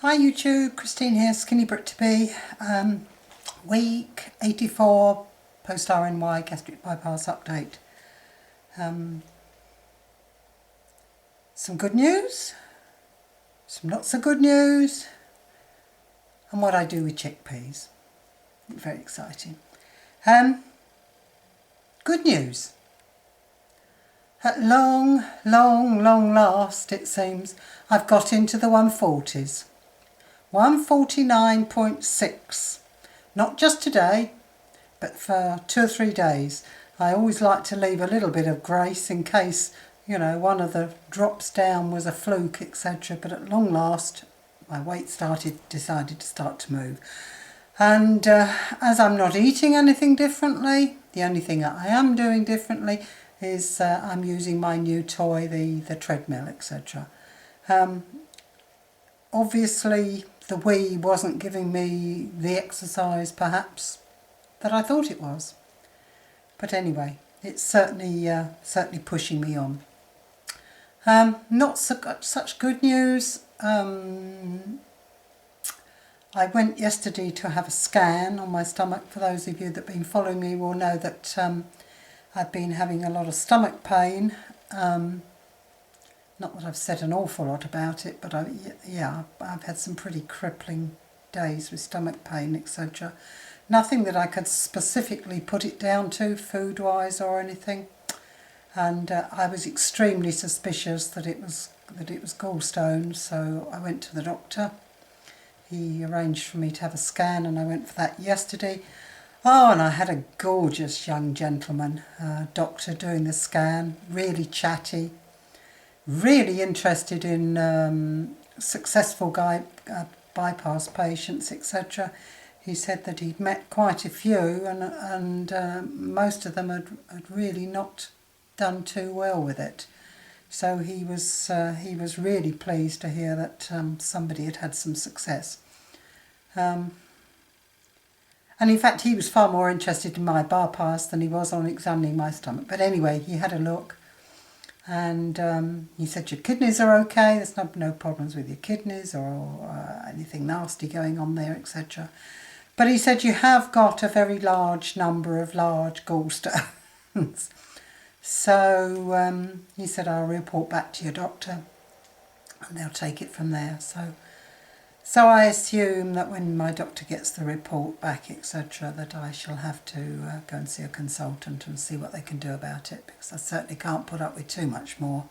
Hi YouTube, Christine here, Skinny Brit to be. Week 84 post RNY gastric bypass update. Some good news, some not so good news, and what I do with chickpeas. Very exciting. Good news. At long last, it seems, I've got into the 140s. 149.6. Not just today, but for 2 or 3 days. I always like to leave a little bit of grace in case, you know, one of the drops down was a fluke, etc. But at long last, my weight decided to start to move. And as I'm not eating anything differently, the only thing I am doing differently is I'm using my new toy, the treadmill, etc. Obviously, the Wii wasn't giving me the exercise, perhaps, that I thought it was. But anyway, it's certainly pushing me on. Not such good news. I went yesterday to have a scan on my stomach. For those of you that have been following me will know that I've been having a lot of stomach pain. Not that I've said an awful lot about it, but I've had some pretty crippling days with stomach pain, etc. Nothing that I could specifically put it down to, food-wise or anything. And I was extremely suspicious that it was gallstones, so I went to the doctor. He arranged for me to have a scan, and I went for that yesterday. Oh, and I had a gorgeous young gentleman, doctor, doing the scan, really chatty. Really interested in successful bypass patients, etc. He said that he'd met quite a few, and most of them had really not done too well with it. So he was really pleased to hear that somebody had some success. And in fact, he was far more interested in my bypass than he was on examining my stomach. But anyway, he had a look. And he said your kidneys are okay, there's no problems with your kidneys or anything nasty going on there, etc. But he said you have got a very large number of large gallstones. So he said I'll report back to your doctor and they'll take it from there. So I assume that when my doctor gets the report back, etc., that I shall have to go and see a consultant and see what they can do about it, because I certainly can't put up with too much more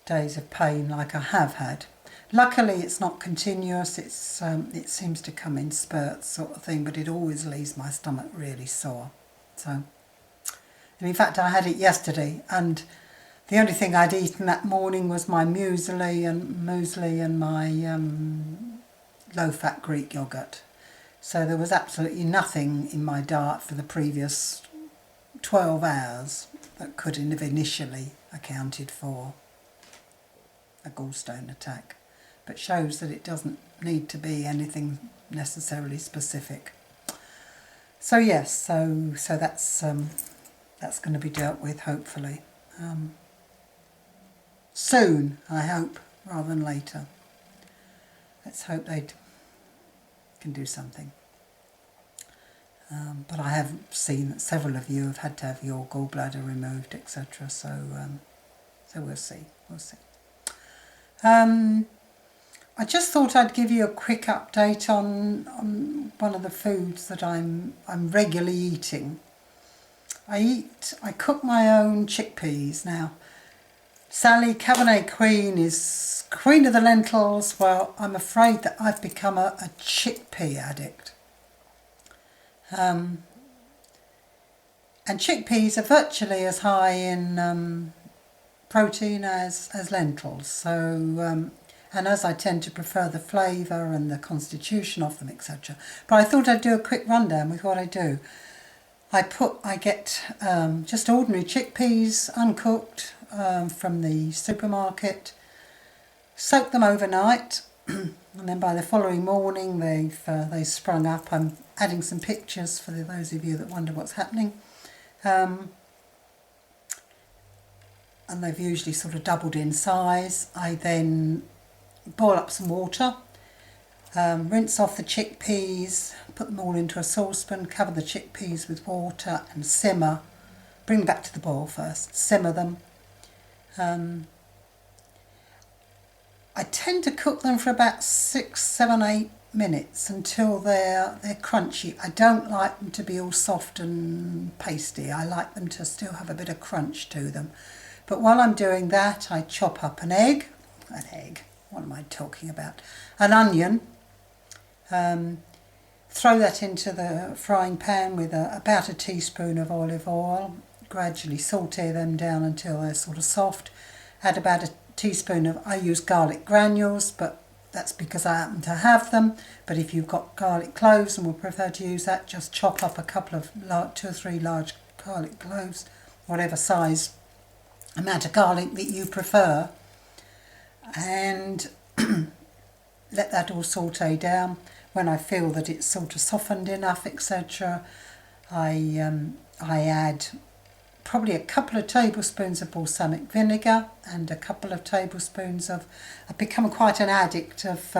days of pain like I have had. Luckily, it's not continuous. It seems to come in spurts, sort of thing, but it always leaves my stomach really sore. And in fact, I had it yesterday, and the only thing I'd eaten that morning was my muesli and my low-fat Greek yogurt. So there was absolutely nothing in my diet for the previous 12 hours that could have initially accounted for a gallstone attack. But shows that it doesn't need to be anything necessarily specific. So yes, so that's going to be dealt with hopefully soon, I hope, rather than later. Let's hope they can do something. But I have seen that several of you have had to have your gallbladder removed, etc. So we'll see. I just thought I'd give you a quick update on one of the foods that I'm regularly eating. I cook my own chickpeas now. Sally, Cabernet Queen, is queen of the lentils. Well, I'm afraid that I've become a chickpea addict. And chickpeas are virtually as high in protein as lentils. So, and as I tend to prefer the flavour and the constitution of them, etc. But I thought I'd do a quick rundown with what I do. I get just ordinary chickpeas, uncooked, from the supermarket, soak them overnight, and then by the following morning they've sprung up. I'm adding some pictures for those of you that wonder what's happening, and they've usually sort of doubled in size. I then boil up some water, Rinse off the chickpeas, put them all into a saucepan, cover the chickpeas with water and simmer. Bring them back to the boil first, simmer them. I tend to cook them for about 6, 7, 8 minutes until they're crunchy. I don't like them to be all soft and pasty. I like them to still have a bit of crunch to them. But while I'm doing that, I chop up an egg, what am I talking about? An onion, throw that into the frying pan with about a teaspoon of olive oil, gradually saute them down until they're sort of soft. Add about a teaspoon of, I use garlic granules, but that's because I happen to have them. But if you've got garlic cloves and would prefer to use that, just chop up a couple of 2 or 3 large garlic cloves, whatever size amount of garlic that you prefer, and let that all saute down. When I feel that it's sort of softened enough, etc., I add probably a couple of tablespoons of balsamic vinegar and a couple of tablespoons of, I've become quite an addict of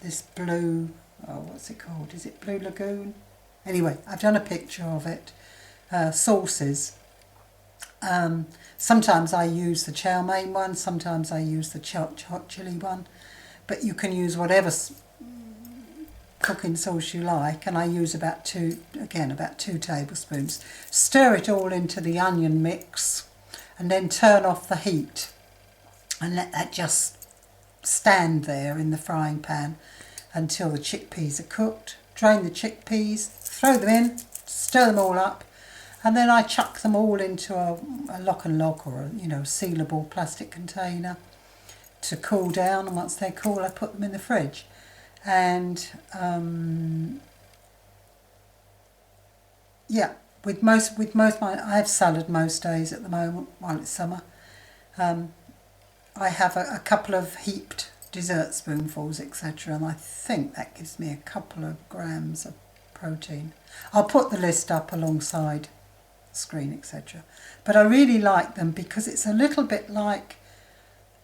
this blue, what's it called? Is it Blue Lagoon? Anyway, I've done a picture of it. Sauces. Sometimes I use the chow mein one, sometimes I use the hot chili one, but you can use whatever cooking sauce you like, and I use about 2 tablespoons. Stir it all into the onion mix and then turn off the heat and let that just stand there in the frying pan until the chickpeas are cooked. Drain the chickpeas, throw them in, stir them all up, and then I chuck them all into a lock and lock or a sealable plastic container to cool down, and once they're cool I put them in the fridge. And with most I have salad most days at the moment while it's summer. I have a couple of heaped dessert spoonfuls, etc., and I think that gives me a couple of grams of protein. I'll put the list up alongside the screen, etc. But I really like them because it's a little bit like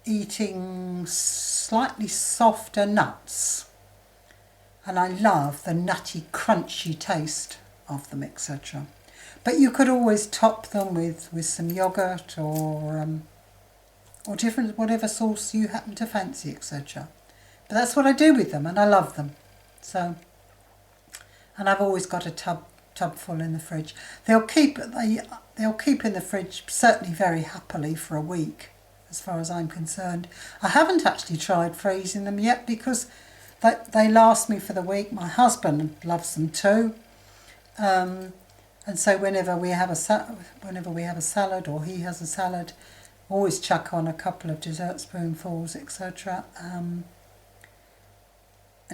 eating slightly softer nuts. And I love the nutty, crunchy taste of them, etc. But you could always top them with some yogurt or different, whatever sauce you happen to fancy, etc. But that's what I do with them, and I love them. So, and I've always got a tub full in the fridge. They'll keep in the fridge certainly very happily for a week, as far as I'm concerned. I haven't actually tried freezing them yet because they last me for the week. My husband loves them too, and so whenever we have a salad or he has a salad, always chuck on a couple of dessert spoonfuls, etc. And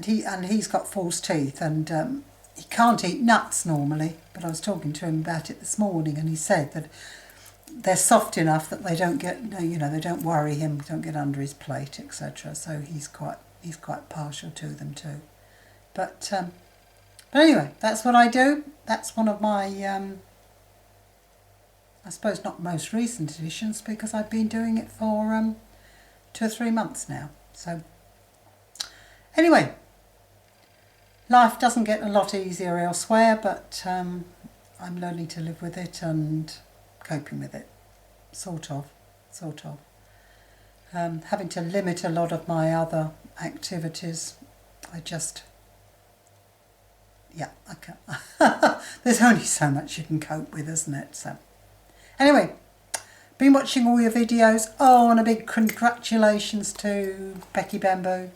he's got false teeth, and he can't eat nuts normally. But I was talking to him about it this morning, and he said that they're soft enough that they don't worry him, don't get under his plate, etc. So he's quite partial to them too. But anyway, that's what I do. That's one of my, I suppose not most recent additions, because I've been doing it for 2 or 3 months now. So anyway, life doesn't get a lot easier elsewhere, but I'm learning to live with it and coping with it, sort of. Having to limit a lot of my other activities. I can't. There's only so much you can cope with, isn't it? So anyway, been watching all your videos. Oh, and a big congratulations to Becky Bamboo.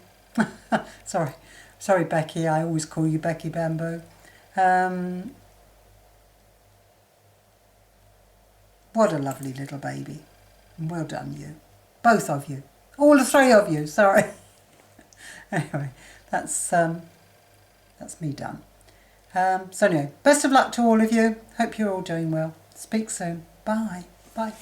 Sorry Becky, I always call you Becky Bamboo. What a lovely little baby. Well done, you. Both of you. All the 3 of you, sorry. Anyway, that's me done. So anyway, best of luck to all of you. Hope you're all doing well. Speak soon. Bye. Bye.